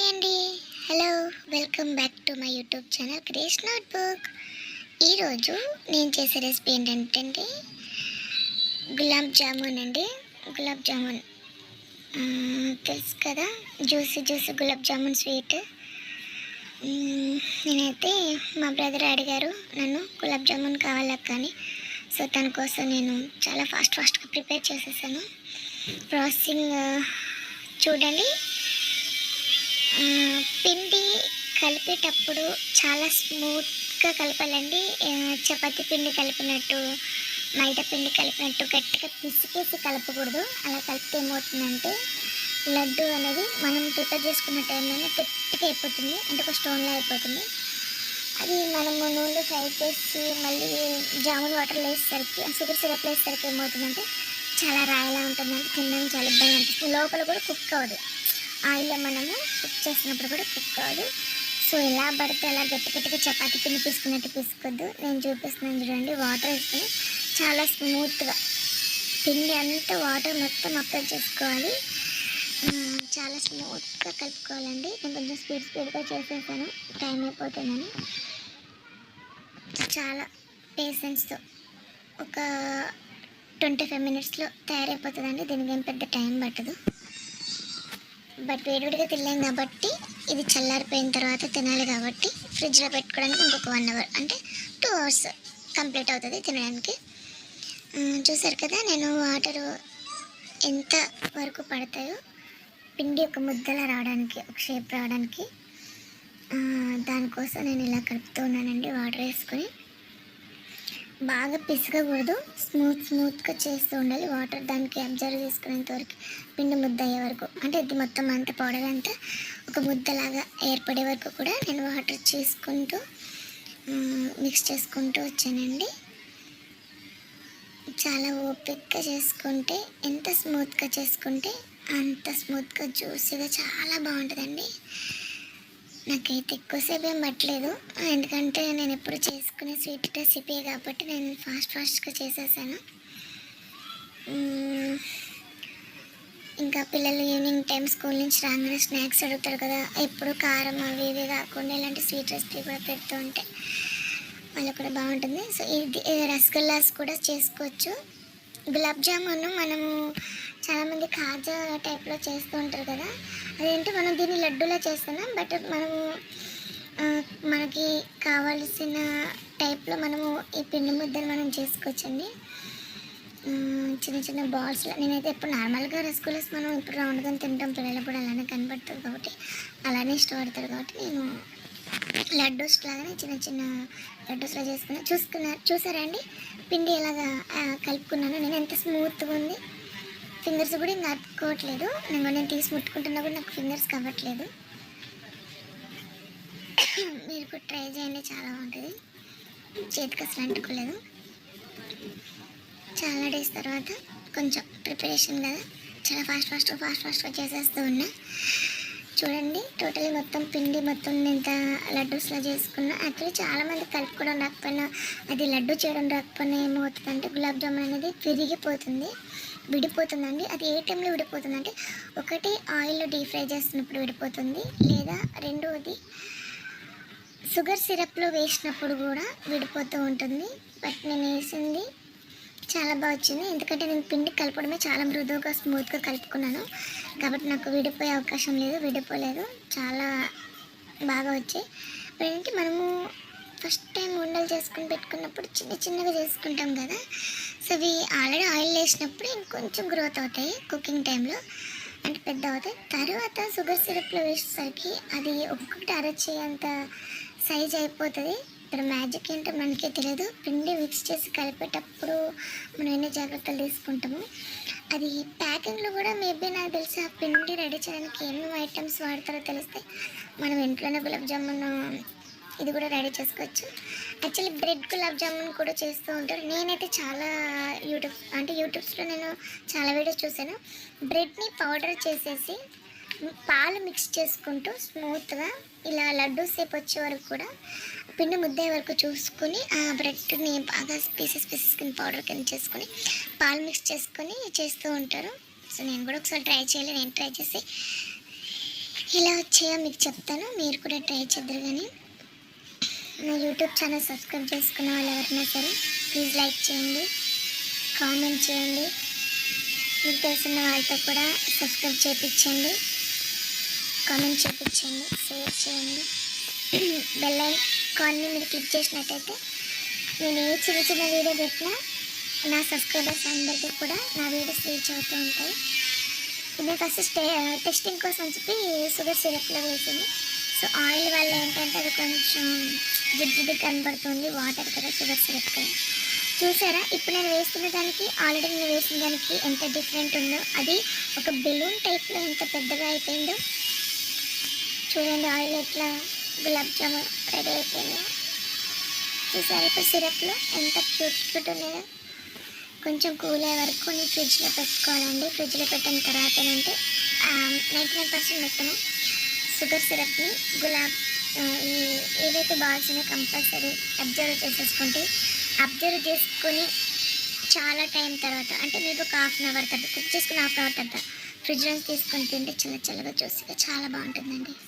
Hi అండి. Hello. Welcome back to my YouTube channel క్రియేష్ notebook. ఈరోజు నేను చేసే రెసిపీ ఏంటంటే గులాబ్ జామున్ అండి. గులాబ్ జామున్ తెలుసు కదా, జ్యూసీ గులాబ్ జామున్ స్వీట్. నేనైతే మా బ్రదర్ అడిగారు నన్ను గులాబ్ జామున్ కావాలా కానీ, సో తన కోసం నేను చాలా ఫాస్ట్గా ప్రిపేర్ చేసేసాను. ప్రాసెసింగ్ చూడండి. పిండి కలిపేటప్పుడు చాలా స్మూత్గా కలపాలండి. చపాతీ పిండి కలిపినట్టు, మైదా పిండి కలిపినట్టు గట్టిగా పిసికేసి కలపకూడదు. అలా కలిపితే ఏమవుతుందంటే లడ్డు అనేది మనం ప్రిపేర్ చేసుకున్న టైంలోనే గట్టిగా అయిపోతుంది, అంటే ఒక స్టోన్లా అయిపోతుంది. అది మనము నూనెలో ఫ్రై చేసి మళ్ళీ జామున్ వాటర్లో వేసేసరికి, షుగర్ సిరప్లో వేసేసరికి ఏమవుతుందంటే చాలా రాయిలా ఉంటుందంటే తినడానికి చాలా ఇబ్బంది అనిపిస్తుంది. లోపల కూడా కుక్ అవ్వదు, ఆయిల్లో మనము కుక్ చేసినప్పుడు కూడా కుక్ అవ్వదు. సో ఎలా పడితే అలా గట్టిగా చపాతీ పిండి తీసుకున్నట్టు తీసుకోవద్దు. నేను చూపిస్తున్నాను చూడండి. వాటర్ వేసుకొని చాలా స్మూత్గా పిండి అంతా వాటర్ మొత్తం అప్లై చేసుకోవాలి. చాలా స్మూత్గా కలుపుకోవాలండి. నేను కొంచెం స్పీడ్గా చేసేసాను, టైం అయిపోతుందని. చాలా పేషెన్స్తో ఒక 25 మినిట్స్లో తయారైపోతుందండి. దీనికి ఏం పెద్ద టైం పట్టదు. బట్ వేడిగా తినలేం కాబట్టి, ఇది చల్లారిపోయిన తర్వాత తినాలి కాబట్టి ఫ్రిడ్జ్లో పెట్టుకోవడానికి ఇంకొక 1 అవర్, అంటే 2 అవర్స్ కంప్లీట్ అవుతుంది తినడానికి. చూసారు కదా, నేను వాటరు ఎంత వరకు పడతాయో పిండి ఒక ముద్దలా రావడానికి, ఒక షేప్ రావడానికి, దానికోసం నేను ఇలా కలుపుతూ ఉన్నానండి. వాటర్ వేసుకొని బాగా పిసకకూడదు, స్మూత్గా చేస్తూ ఉండాలి. వాటర్ దానికి అబ్జర్వ్ చేసుకునేంత వరకు, పిండి ముద్ద అయ్యే వరకు, అంటే ఇది మొత్తం అంతా పౌడర్ అంతా ఒక ముద్దలాగా ఏర్పడే వరకు కూడా నేను వాటర్ చేసుకుంటూ మిక్స్ చేసుకుంటూ వచ్చానండి. చాలా ఓపిక్గా చేసుకుంటే, ఎంత స్మూత్గా చేసుకుంటే అంత స్మూత్గా జ్యూసీగా చాలా బాగుంటుందండి. నాకైతే ఎక్కువసేపు ఏం పట్టలేదు, ఎందుకంటే నేను ఎప్పుడు చేసుకునే స్వీట్ రెసిపీ కాబట్టి నేను ఫాస్ట్గా చేసేసాను. ఇంకా పిల్లలు ఈవినింగ్ టైం స్కూల్ నుంచి రాగానే స్నాక్స్ అడుగుతారు కదా, ఎప్పుడు కారం అవి ఇవి కాకుండా ఇలాంటి స్వీట్ రెసిపీ కూడా పెడుతూ ఉంటే వాళ్ళకు కూడా బాగుంటుంది. సో ఇది రసగుల్లాస్ కూడా చేసుకోవచ్చు. గులాబ్ జామున్ మనము చాలామంది కాజా టైప్లో చేస్తూ ఉంటారు కదా, అదేంటి మనం దీన్ని లడ్డూలా చేస్తున్నాం. బట్ మనము మనకి కావాల్సిన టైప్లో మనము ఈ పిండి ముద్దలు మనం చేసుకోవచ్చండి. చిన్న బాల్స్లో. నేనైతే ఎప్పుడు నార్మల్గా రసగుల్లాస్ మనం ఇప్పుడు రౌండ్గా తింటాం, పిల్లలు కూడా అలానే కనబడుతుంది కాబట్టి, అలానే ఇష్టపడతారు కాబట్టి నేను లడ్డూస్ లాగానే చిన్న లడ్డూస్లో చూసారా అండి పిండి ఎలాగా కలుపుకున్నాను. నేను ఎంత స్మూత్గా ఉంది, ఫింగర్స్ కూడా ఇంకా అతుక్కోవట్లేదు. నేను తీసి ముట్టుకుంటున్నా కూడా నాకు ఫింగర్స్ కవ్వట్లేదు. మీరు కూడా ట్రై చేయండి, చాలా బాగుంటుంది. చేతికి అసలు అంటుకోలేదు. చాలా డేస్ తర్వాత కొంచెం ప్రిపరేషన్ కదా, చాలా ఫాస్ట్గా చేసేస్తూ ఉన్నా. చూడండి, టోటలీ మొత్తం పిండి మొత్తం ఇంత లడ్డూస్లా చేసుకున్నా. యాక్చువల్లీ చాలామంది కలుపుకోవడం రాకపోయినా, అది లడ్డు చేయడం రాకపోయినా ఏమవుతుందంటే గులాబ్ జామున్ అనేది విరిగిపోతుంది, విడిపోతుందండి. అది ఏ టైంలో విడిపోతుంది అంటే, ఒకటి ఆయిల్లో డీప్ ఫ్రై చేస్తున్నప్పుడు విడిపోతుంది, లేదా రెండవది షుగర్ సిరప్లో వేసినప్పుడు కూడా విడిపోతూ ఉంటుంది. బట్ నేను వేసింది చాలా బాగా వచ్చింది, ఎందుకంటే నేను పిండి కలపడమే చాలా మృదువుగా స్మూత్గా కలుపుకున్నాను కాబట్టి నాకు విడిపోయే అవకాశం లేదు, విడిపోలేదు. చాలా బాగా వచ్చాయి. ఏంటి, మనము ఫస్ట్ టైం ఉండలు చేసుకుని పెట్టుకున్నప్పుడు చిన్నగా చేసుకుంటాం కదా, సో అవి ఆల్రెడీ ఆయిల్ వేసినప్పుడు ఇంకొంచెం గ్రోత్ అవుతాయి కుకింగ్ టైంలో, అంటే పెద్ద అవుతాయి. తర్వాత షుగర్ సిరప్లో వేసేసరికి అది ఒక్కొక్కటి అరచేంత సైజ్ అయిపోతుంది. ఇక్కడ మ్యాజిక్ ఏంటో మనకే తెలియదు. పిండి మిక్స్ చేసి కలిపేటప్పుడు మనం ఎన్ని జాగ్రత్తలు తీసుకుంటాము. అది ప్యాకింగ్లో కూడా మేబీ నాకు తెలిసి ఆ పిండి రెడీ చేయడానికి ఏమేమి ఐటమ్స్ వాడతారో తెలిస్తే మనం ఇంట్లోనే గులాబ్ జామున్ ఇది కూడా రెడీ చేసుకోవచ్చు. యాక్చువల్లీ బ్రెడ్ గులాబ్ జామున్ కూడా చేస్తూ ఉంటారు. నేనైతే చాలా యూట్యూబ్స్లో నేను చాలా వీడియోస్ చూసాను. బ్రెడ్ని పౌడర్ చేసేసి పాలు మిక్స్ చేసుకుంటూ స్మూత్గా ఇలా లడ్డూ సేపు వచ్చే వరకు కూడా, పిండి ముద్దే వరకు చూసుకొని ఆ బ్రెడ్ని బాగా పీసెస్ కింద పౌడర్ కింద చేసుకొని పాలు మిక్స్ చేసుకొని చేస్తూ ఉంటారు. సో నేను కూడా ఒకసారి ట్రై చేయాలి. నేను ట్రై చేసి ఎలా వచ్చాయో మీకు చెప్తాను, మీరు కూడా ట్రై చేద్దరు. కానీ నా యూట్యూబ్ ఛానల్ సబ్స్క్రైబ్ చేసుకున్న వాళ్ళు ఎవరైనా సరే ప్లీజ్ లైక్ చేయండి, కామెంట్ చేయండి, మీకు తెలిసిన వాళ్ళతో కూడా సబ్స్క్రైబ్ చేయించండి, కామెంట్ చేయించండి, షేర్ చేయండి. బెల్ ఐకాన్ని మీరు క్లిక్ చేసినట్టయితే నేను ఏ చిన్న చిన్న వీడియో పెట్టినా నా సబ్స్క్రైబర్స్ అందరికీ కూడా నా వీడియోస్ రీచ్ అవుతూ ఉంటాయి. ఇది ఫస్ట్ టెస్టింగ్ కోసం చెప్పి షుగర్ సిరప్లో వేసింది. సో ఆయిల్ వల్ల ఏంటంటే అది కొంచెం జిడ్డు కనబడుతుంది, వాటర్ కదా షుగర్ సిరప్ కదా. చూసారా ఇప్పుడు నేను వేస్తున్న దానికి ఆల్రెడీ నేను వేసిన దానికి ఎంత డిఫరెంట్ ఉందో. అది ఒక బెలూన్ టైప్లో ఎంత పెద్దగా అయిపోయిందో చూడండి. ఆయిల్ ఎట్లా గులాబ్ జామున్ రెడీ అయిపోయిందో చూసారా. ఇప్పుడు సిరప్లో ఎంత క్యూట్ క్యూట్ ఉన్నాయో. కొంచెం కూల్ అయ్యే వరకు నేను ఫ్రిడ్జ్లో పెట్టుకోవాలండి. ఫ్రిడ్జ్లో పెట్టిన తర్వాత ఏంటంటే 99% మొత్తము షుగర్ సిరప్ని ఏవైతే బాల్స్ ఉన్నాయో కంపల్సరీ అబ్జర్వ్ చేసేసుకుంటే, అబ్జర్వ్ చేసుకొని చాలా టైం తర్వాత అంటే మీకు ఒక హాఫ్ అన్ అవర్ తర్వాత కుక్ చేసుకుని హాఫ్ అన్ అవర్ తర్వాత ఫ్రిడ్జ్ నుంచి తీసుకొని తింటే చల్ల చల్లగా జ్యూసీగా చాలా బాగుంటుందండి.